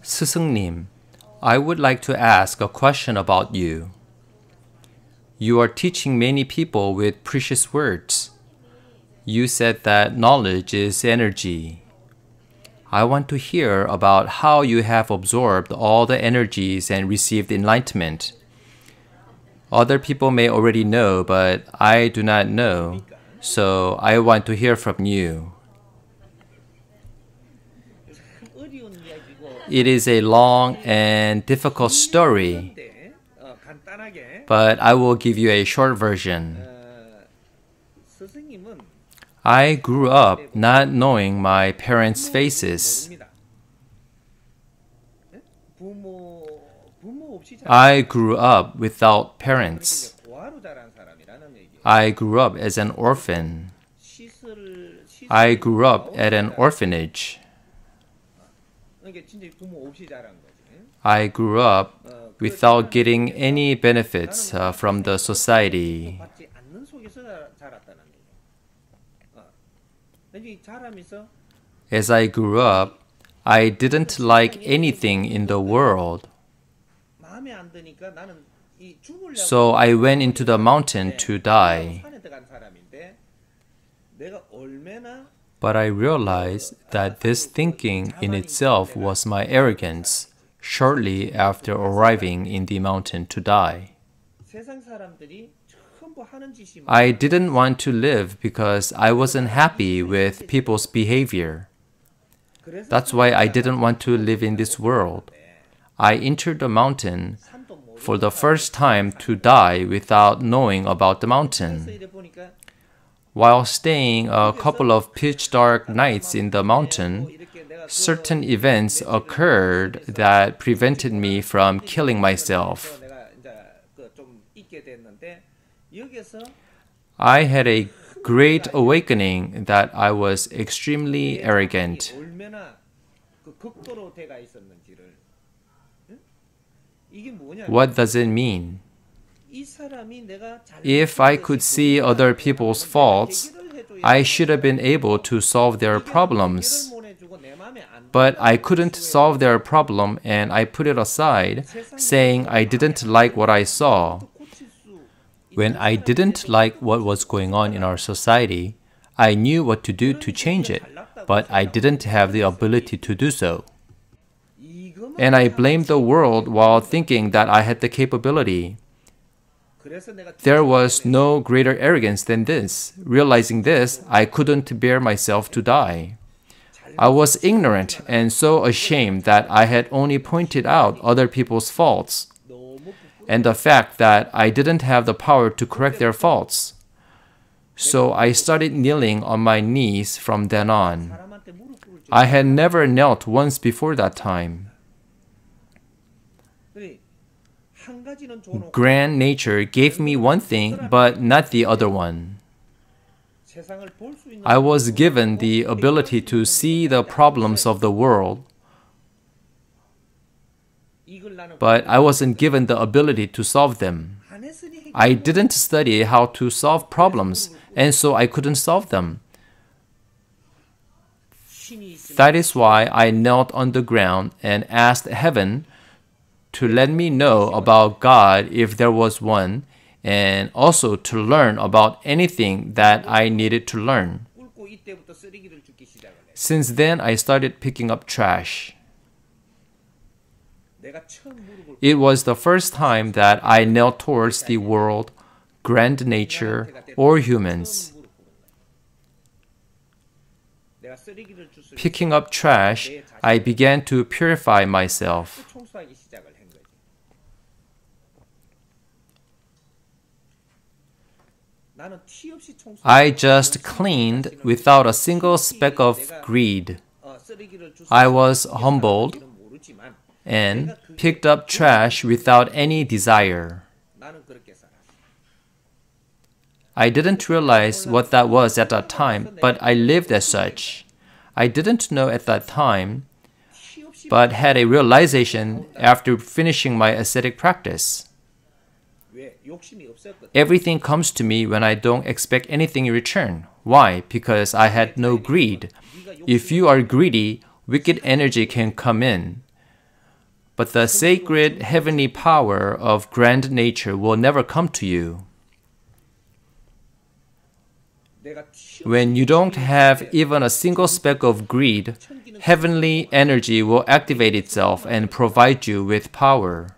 Seuseungnim, I would like to ask a question about you. You are teaching many people with precious words. You said that knowledge is energy. I want to hear about how you have absorbed all the energies and received enlightenment. Other people may already know, but I do not know, so I want to hear from you. It is a long and difficult story, but I will give you a short version. I grew up not knowing my parents' faces. I grew up without parents. I grew up as an orphan. I grew up at an orphanage. I grew up without getting any benefits from the society. As I grew up, I didn't like anything in the world. So I went into the mountain to die. But I realized that this thinking in itself was my arrogance shortly after arriving in the mountain to die. I didn't want to live because I wasn't happy with people's behavior. That's why I didn't want to live in this world. I entered the mountain for the first time to die without knowing about the mountain. While staying a couple of pitch-dark nights in the mountain, certain events occurred that prevented me from killing myself. I had a great awakening that I was extremely arrogant. What does it mean? If I could see other people's faults, I should have been able to solve their problems. But I couldn't solve their problem and I put it aside, saying I didn't like what I saw. When I didn't like what was going on in our society, I knew what to do to change it, but I didn't have the ability to do so. And I blamed the world while thinking that I had the capability. There was no greater arrogance than this. Realizing this, I couldn't bear myself to die. I was ignorant and so ashamed that I had only pointed out other people's faults, and the fact that I didn't have the power to correct their faults. So I started kneeling on my knees from then on. I had never knelt once before that time. Grand nature gave me one thing, but not the other one. I was given the ability to see the problems of the world, but I wasn't given the ability to solve them. I didn't study how to solve problems, and so I couldn't solve them. That is why I knelt on the ground and asked heaven to let me know about God if there was one, and also to learn about anything that I needed to learn. Since then, I started picking up trash. It was the first time that I knelt towards the world, grand nature, or humans. Picking up trash, I began to purify myself. I just cleaned without a single speck of greed. I was humbled and picked up trash without any desire. I didn't realize what that was at that time, but I lived as such. I didn't know at that time, but had a realization after finishing my ascetic practice. Everything comes to me when I don't expect anything in return. Why? Because I had no greed. If you are greedy, wicked energy can come in. But the sacred heavenly power of grand nature will never come to you. When you don't have even a single speck of greed, heavenly energy will activate itself and provide you with power.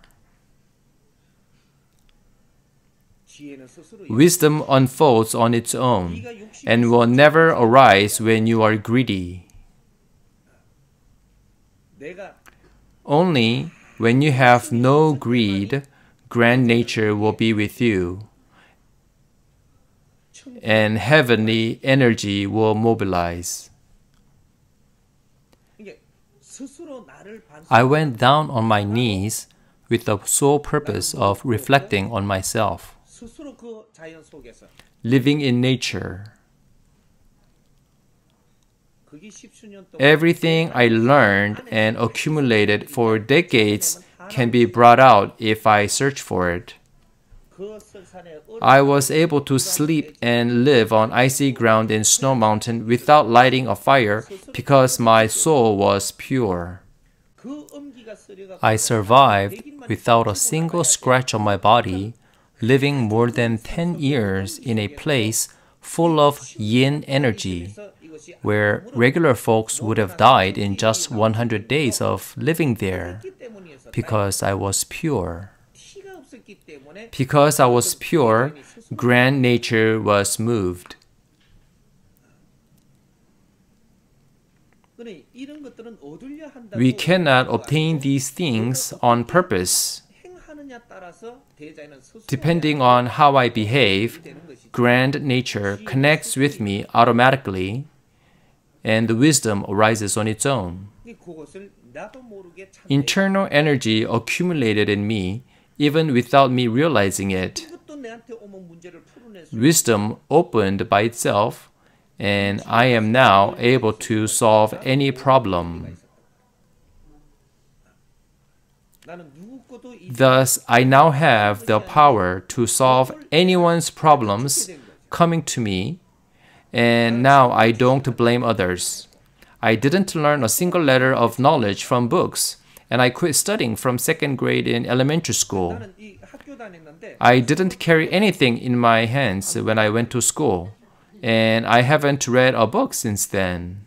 Wisdom unfolds on its own and will never arise when you are greedy. Only when you have no greed, grand nature will be with you, and heavenly energy will mobilize. I went down on my knees with the sole purpose of reflecting on myself, living in nature. Everything I learned and accumulated for decades can be brought out if I search for it. I was able to sleep and live on icy ground in Snow Mountain without lighting a fire because my soul was pure. I survived without a single scratch on my body, living more than 10 years in a place full of yin energy, where regular folks would have died in just 100 days of living there, because I was pure. Because I was pure, grand nature was moved. We cannot obtain these things on purpose. Depending on how I behave, grand nature connects with me automatically, and the wisdom arises on its own. Internal energy accumulated in me even without me realizing it. Wisdom opened by itself, and I am now able to solve any problem. Thus, I now have the power to solve anyone's problems coming to me, and now I don't blame others. I didn't learn a single letter of knowledge from books, and I quit studying from 2nd grade in elementary school. I didn't carry anything in my hands when I went to school, and I haven't read a book since then.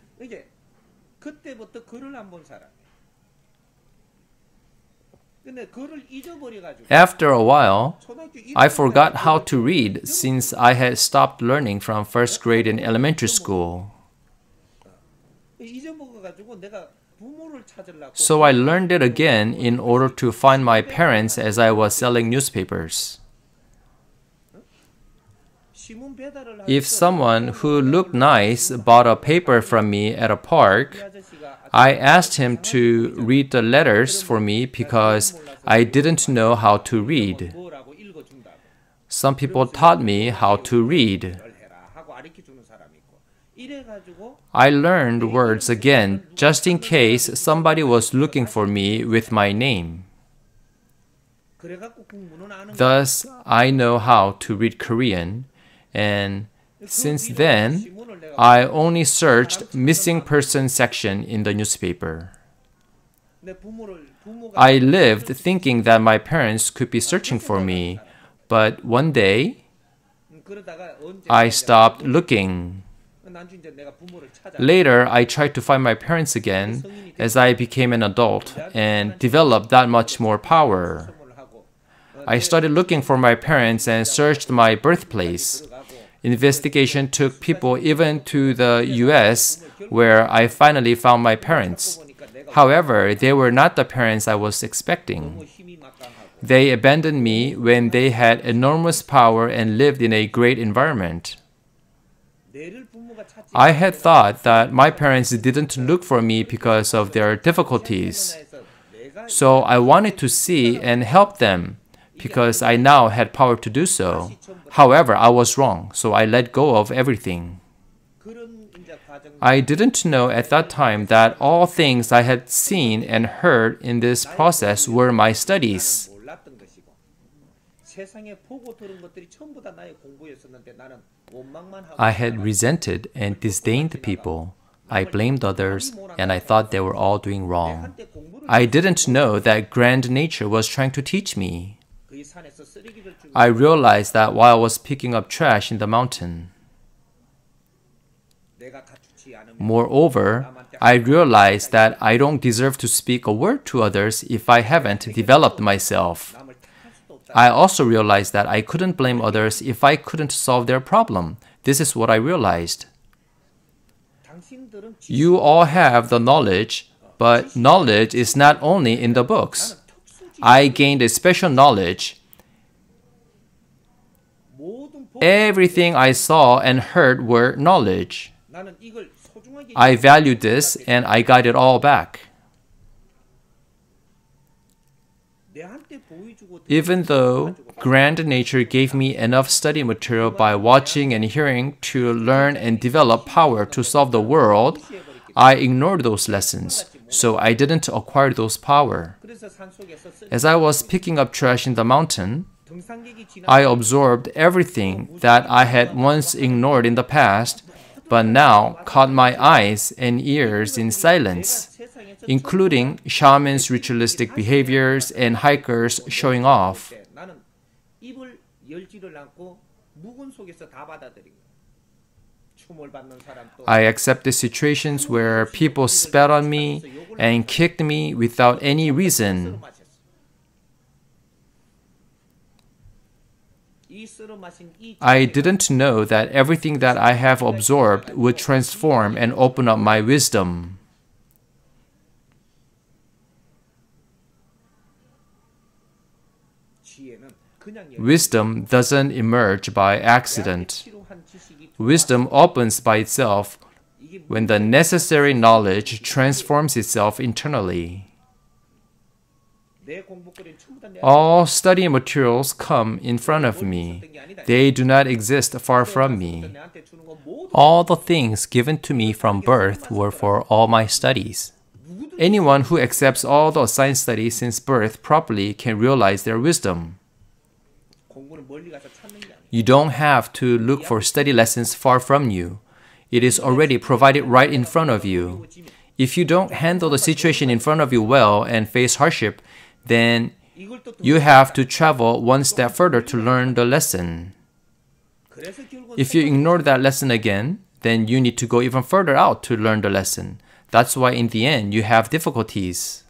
After a while, I forgot how to read since I had stopped learning from 1st grade in elementary school. So I learned it again in order to find my parents as I was selling newspapers. If someone who looked nice bought a paper from me at a park, I asked him to read the letters for me because I didn't know how to read. Some people taught me how to read. I learned words again just in case somebody was looking for me with my name. Thus, I know how to read Korean, and since then, I only searched missing person section in the newspaper. I lived thinking that my parents could be searching for me, but one day, I stopped looking. Later, I tried to find my parents again as I became an adult and developed that much more power. I started looking for my parents and searched my birthplace. Investigation took people even to the US, where I finally found my parents. However, they were not the parents I was expecting. They abandoned me when they had enormous power and lived in a great environment. I had thought that my parents didn't look for me because of their difficulties. So I wanted to see and help them because I now had power to do so. However, I was wrong, so I let go of everything. I didn't know at that time that all things I had seen and heard in this process were my studies. I had resented and disdained people. I blamed others, and I thought they were all doing wrong. I didn't know that grand nature was trying to teach me. I realized that while I was picking up trash in the mountain. Moreover, I realized that I don't deserve to speak a word to others if I haven't developed myself. I also realized that I couldn't blame others if I couldn't solve their problem. This is what I realized. You all have the knowledge, but knowledge is not only in the books. I gained a special knowledge. Everything I saw and heard were knowledge. I valued this and I got it all back. Even though grand nature gave me enough study material by watching and hearing to learn and develop power to solve the world, I ignored those lessons, so I didn't acquire those power. As I was picking up trash in the mountain, I absorbed everything that I had once ignored in the past, but now caught my eyes and ears in silence, including shamans' ritualistic behaviors and hikers showing off. I accepted situations where people spat on me and kicked me without any reason. I didn't know that everything that I have absorbed would transform and open up my wisdom. Wisdom doesn't emerge by accident. Wisdom opens by itself when the necessary knowledge transforms itself internally. All study materials come in front of me. They do not exist far from me. All the things given to me from birth were for all my studies. Anyone who accepts all the assigned studies since birth properly can realize their wisdom. You don't have to look for study lessons far from you. It is already provided right in front of you. If you don't handle the situation in front of you well and face hardship, then you have to travel one step further to learn the lesson. If you ignore that lesson again, then you need to go even further out to learn the lesson. That's why in the end you have difficulties.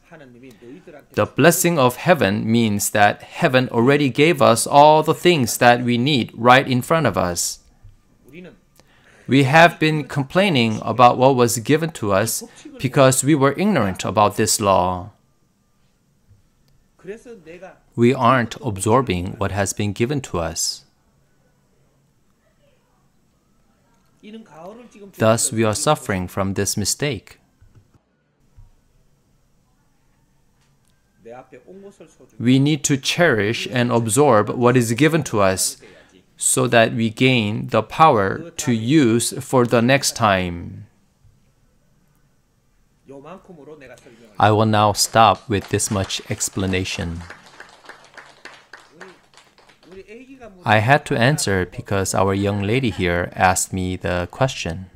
The blessing of heaven means that heaven already gave us all the things that we need right in front of us. We have been complaining about what was given to us because we were ignorant about this law. We aren't absorbing what has been given to us. Thus, we are suffering from this mistake. We need to cherish and absorb what is given to us so that we gain the power to use for the next time. I will now stop with this much explanation. I had to answer because our young lady here asked me the question.